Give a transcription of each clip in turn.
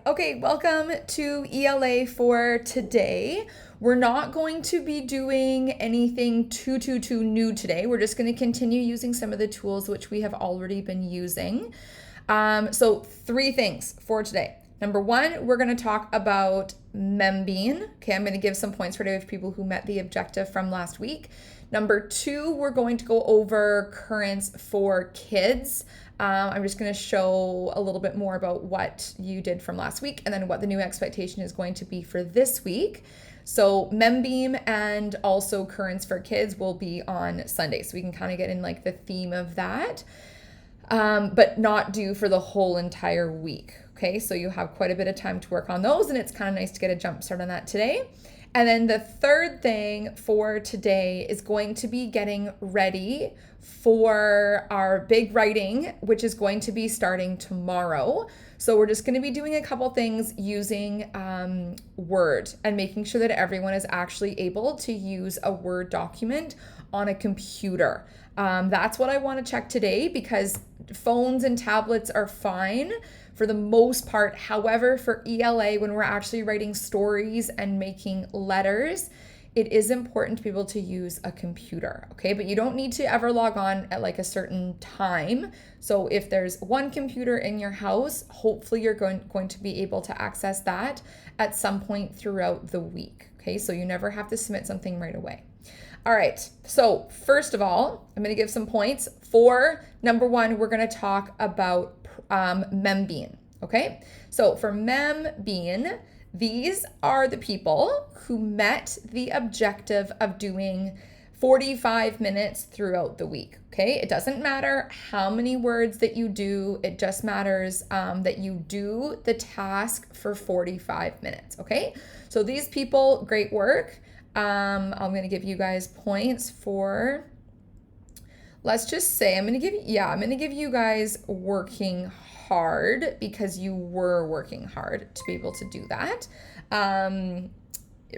Okay, welcome to ELA for today. We're not going to be doing anything too new today. We're just going to continue using some of the tools which we have already been using. So 3 things for today. Number 1, we're going to talk about Membean. Okay, I'm going to give some points for today for people who met the objective from last week. Number 2, we're going to go over currents for kids. I'm just going to show a little bit more about what you did from last week and then what the new expectation is going to be for this week. So Membean and also currents for kids will be on Sunday. So we can kind of get in like the theme of that, but not due for the whole entire week. Okay, so you have quite a bit of time to work on those, and it's kind of nice to get a jump start on that today. And then the third thing for today is going to be getting ready for our big writing, which is going to be starting tomorrow. So we're just going to be doing a couple things using Word and making sure that everyone is actually able to use a Word document on a computer. That's what I want to check today because phones and tablets are fine for the most part. However, for ELA, when we're actually writing stories and making letters, it is important to be able to use a computer, okay? But you don't need to ever log on at like a certain time. So if there's one computer in your house, hopefully you're going to be able to access that at some point throughout the week, okay? So you never have to submit something right away. All right, so first of all, I'm going to give some points. For number 1, we're going to talk about Membean, okay? So for Membean, these are the people who met the objective of doing 45 minutes throughout the week, okay? It doesn't matter how many words that you do. It just matters that you do the task for 45 minutes, okay? So these people, great work. I'm going to give you guys points for, let's just say, I'm going to give you guys working hard because you were working hard to be able to do that,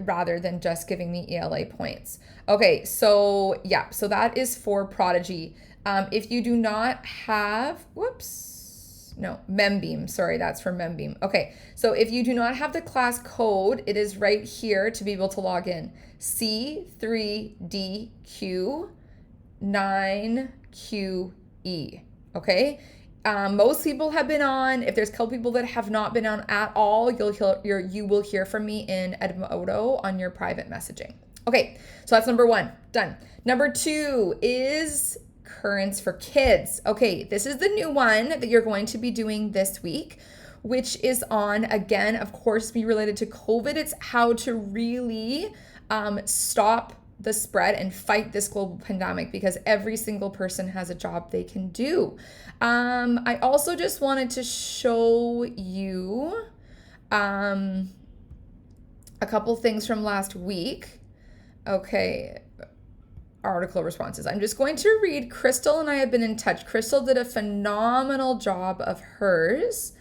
rather than just giving me ELA points. Okay, so yeah, so that is for Prodigy. If you do not have, Membean, sorry, that's for Membean. Okay, so if you do not have the class code, it is right here to be able to log in. C3DQ9QE, okay? Most people have been on. If there's a couple people that have not been on at all, you will hear from me in Edmodo on your private messaging. Okay, so that's number 1, done. Number 2 is currents for kids. Okay, this is the new one that you're going to be doing this week, which is on, again, of course, be related to COVID. It's how to really stop the spread and fight this global pandemic because every single person has a job they can do. I also just wanted to show you a couple things from last week. Okay, article responses. I'm just going to read. Crystal and I have been in touch. Crystal did a phenomenal job of hers.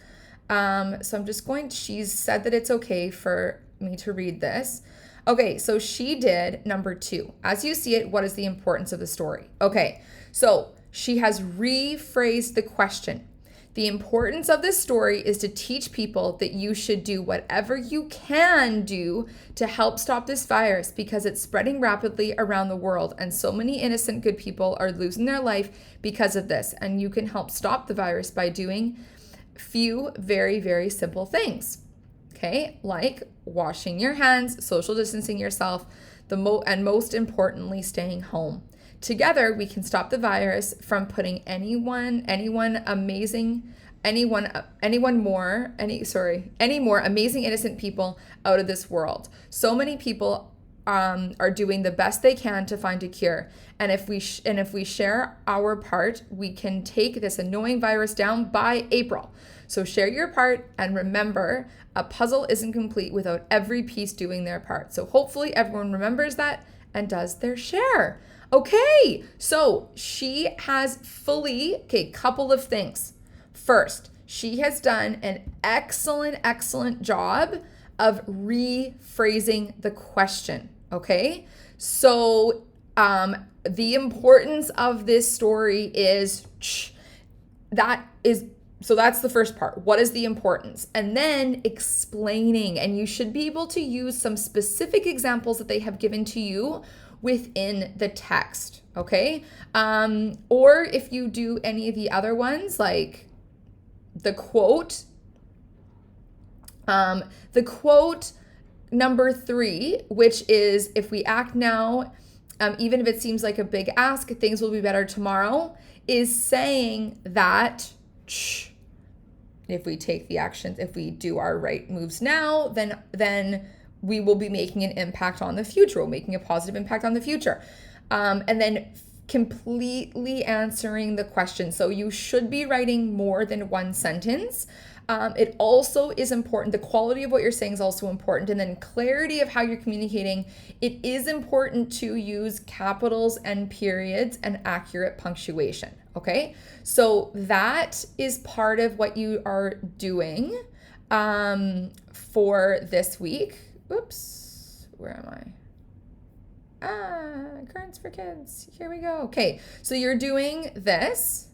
So I'm just she's said that it's okay for me to read this. Okay, so she did number 2. As you see it, what is the importance of the story? Okay, so she has rephrased the question. The importance of this story is to teach people that you should do whatever you can do to help stop this virus because it's spreading rapidly around the world and so many innocent good people are losing their life because of this. And you can help stop the virus by doing few very, very simple things. Okay, like washing your hands, social distancing yourself, and most importantly, staying home. Together, we can stop the virus from putting any more amazing innocent people out of this world. So many people are doing the best they can to find a cure. And if we share our part, we can take this annoying virus down by April. So share your part and remember, a puzzle isn't complete without every piece doing their part. So hopefully everyone remembers that and does their share. Okay, so she has couple of things. First, she has done an excellent job of rephrasing the question, okay? So the importance of this story is that is So that's the first part. What is the importance? And then explaining. And you should be able to use some specific examples that they have given to you within the text. Okay. Or if you do any of the other ones, like the quote number 3, which is, if we act now, even if it seems like a big ask, things will be better tomorrow, is saying that if we take the actions, if we do our right moves now, then we will be making an impact on the future. We're making a positive impact on the future. And then completely answering the question. So you should be writing more than one sentence. It also is important. The quality of what you're saying is also important. And then clarity of how you're communicating. It is important to use capitals and periods and accurate punctuation. Okay. So that is part of what you are doing for this week. Oops. Where am I? Currents for kids. Here we go. Okay. So you're doing this.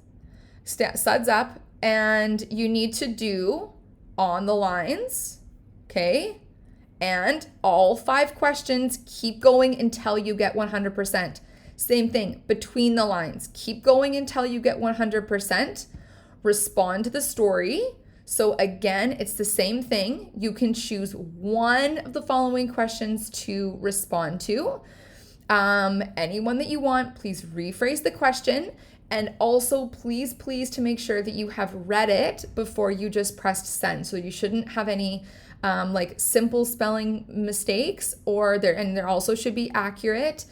Suds up. And you need to do on the lines, okay? And all 5 questions, keep going until you get 100%. Same thing, between the lines. Keep going until you get 100%. Respond to the story. So again, it's the same thing. You can choose one of the following questions to respond to. Anyone that you want, please rephrase the question. And also, please, to make sure that you have read it before you just pressed send. So you shouldn't have any like simple spelling mistakes, there also should be accurate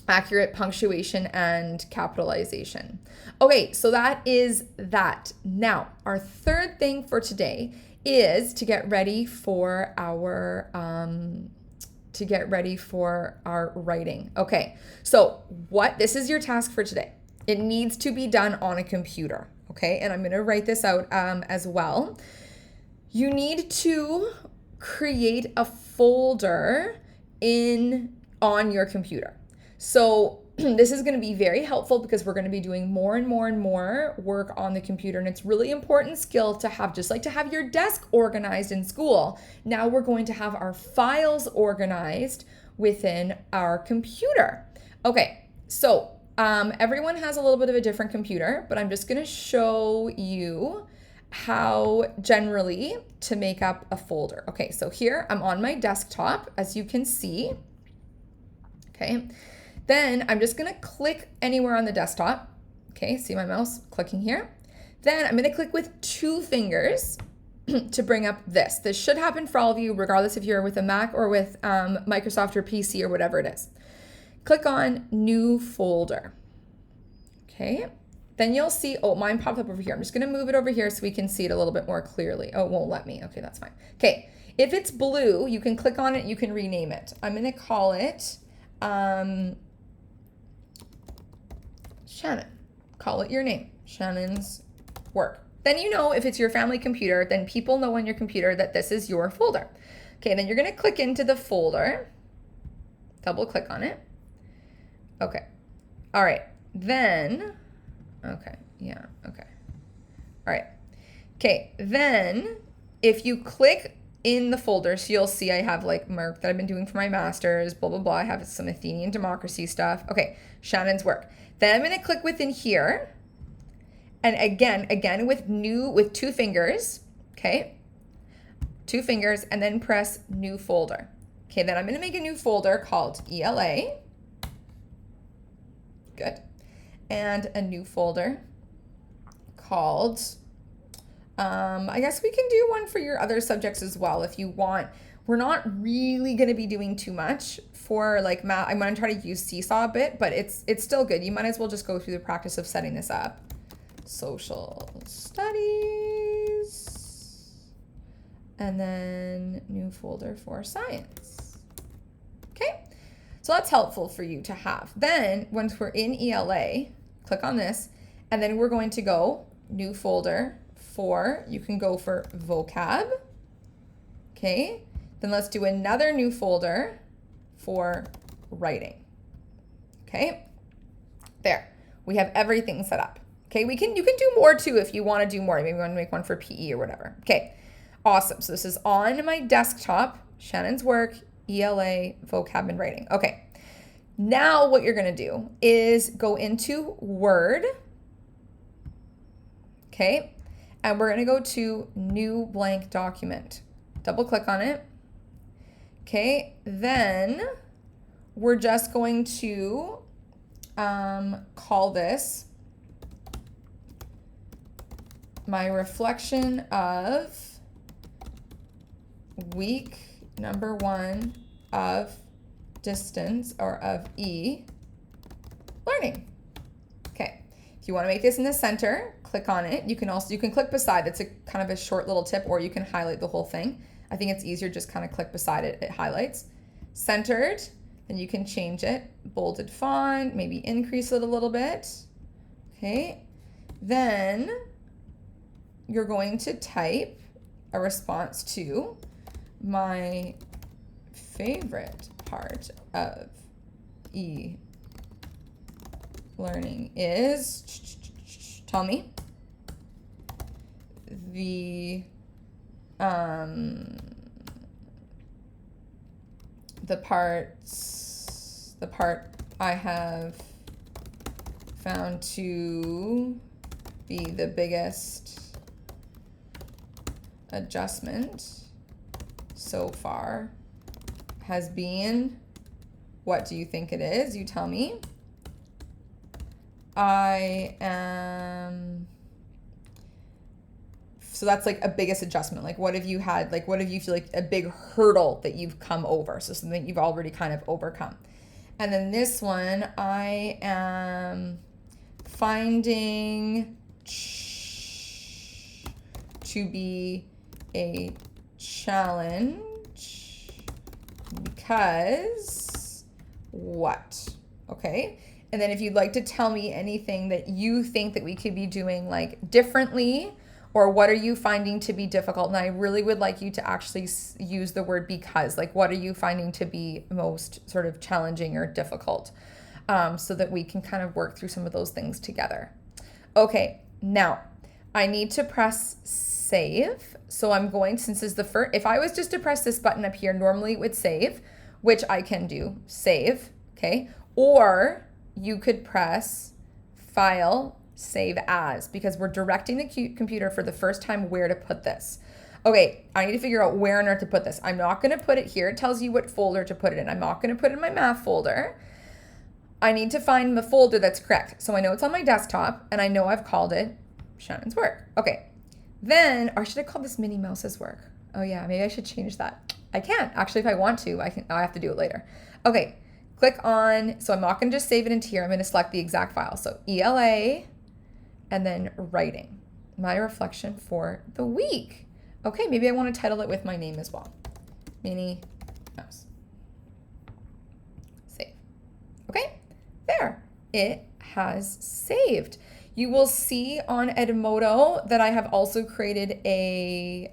punctuation and capitalization. Okay, so that is that. Now, our third thing for today is to get ready for our writing. Okay, so this is your task for today. It needs to be done on a computer, okay? And I'm gonna write this out as well. You need to create a folder on your computer. So this is going to be very helpful because we're going to be doing more and more work on the computer. And it's really important skill to have, just like to have your desk organized in school. Now we're going to have our files organized within our computer. Okay, so everyone has a little bit of a different computer, but I'm just going to show you how generally to make up a folder. Okay, so here I'm on my desktop, as you can see. Okay. Then I'm just going to click anywhere on the desktop. Okay, see my mouse clicking here. Then I'm going to click with 2 fingers to bring up this. This should happen for all of you, regardless if you're with a Mac or with Microsoft or PC or whatever it is. Click on New Folder. Okay, then you'll see, mine popped up over here. I'm just going to move it over here so we can see it a little bit more clearly. Oh, it won't let me. Okay, that's fine. Okay, if it's blue, you can click on it, you can rename it. I'm going to call it Shannon. Call it your name. Shannon's work. Then you know if it's your family computer, then people know on your computer that this is your folder. Okay, then you're going to click into the folder. Double click on it. Okay. All right. Then, okay. Yeah. Okay. All right. Okay. Then if you click in the folder, so you'll see I have like work that I've been doing for my master's, blah, blah, blah. I have some Athenian democracy stuff. Okay. Shannon's work. Then I'm going to click within here. And again with 2 fingers. Okay. 2 fingers and then press new folder. Okay. Then I'm going to make a new folder called ELA. Good. And a new folder called, I guess we can do one for your other subjects as well if you want. We're not really going to be doing too much for like math. I'm going to try to use Seesaw a bit, but it's still good. You might as well just go through the practice of setting this up. Social studies. And then new folder for science. Okay. So that's helpful for you to have. Then once we're in ELA, click on this, and then we're going to go new folder for, you can go for vocab. Okay. Then let's do another new folder for writing. Okay. There. We have everything set up. Okay, you can do more too if you want to do more. Maybe you want to make one for PE or whatever. Okay, awesome. So this is on my desktop, Shannon's work, ELA, vocab and writing. Okay, now what you're going to do is go into Word. Okay, and we're going to go to new blank document. Double click on it. Okay, then we're just going to call this my reflection of week number 1 of distance or of e-learning. Okay, if you want to make this in the center, click on it. You can click beside. It's a kind of a short little tip, or you can highlight the whole thing. I think it's easier just kind of click beside it. It highlights. Centered, then you can change it. Bolded font, maybe increase it a little bit. Okay, then you're going to type a response to my favorite part of e-learning is, tell me, the part I have found to be the biggest adjustment so far has been, what do you think it is? You tell me. So that's like a biggest adjustment. Like what have you had, like what have you feel like a big hurdle that you've come over? So something you've already kind of overcome. And then this one, I am finding to be a challenge because what? Okay. And then if you'd like to tell me anything that you think that we could be doing like differently, or what are you finding to be difficult? And I really would like you to actually use the word because, like what are you finding to be most sort of challenging or difficult, so that we can kind of work through some of those things together. Okay, now I need to press save. So I'm going, since this is the first, if I was just to press this button up here, normally it would save, which I can do, save, okay? Or you could press file, save as, because we're directing the computer for the first time where to put this. Okay, I need to figure out where on earth to put this. I'm not gonna put it here. It tells you what folder to put it in. I'm not gonna put it in my math folder. I need to find the folder that's correct. So I know it's on my desktop and I know I've called it Shannon's work. Okay, then, or should I call this Minnie Mouse's work? Oh yeah, maybe I should change that. I can't, actually if I want to, I have to do it later. Okay, click on, so I'm not gonna just save it into here. I'm gonna select the exact file. So ELA, and then writing, my reflection for the week. Okay, maybe I want to title it with my name as well. Minnie Mouse. Save. Okay, there. It has saved. You will see on Edmodo that I have also created a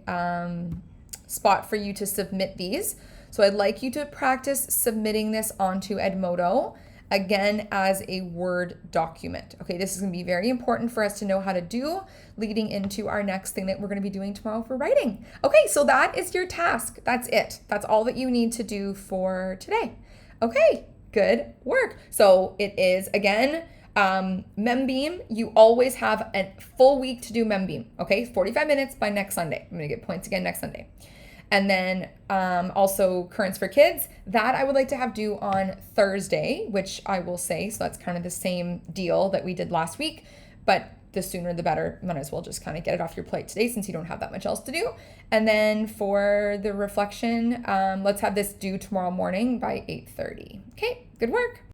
spot for you to submit these. So I'd like you to practice submitting this onto Edmodo, again, as a Word document. Okay, this is gonna be very important for us to know how to do leading into our next thing that we're gonna be doing tomorrow for writing. Okay, so that is your task. That's it. That's all that you need to do for today. Okay, good work. So it is, again, Membean. You always have a full week to do Membean. Okay, 45 minutes by next Sunday. I'm gonna get points again next Sunday. And then also Currents for Kids, that I would like to have due on Thursday, which I will say, so that's kind of the same deal that we did last week, but the sooner the better. Might as well just kind of get it off your plate today since you don't have that much else to do. And then for the reflection, let's have this due tomorrow morning by 8:30. Okay, good work.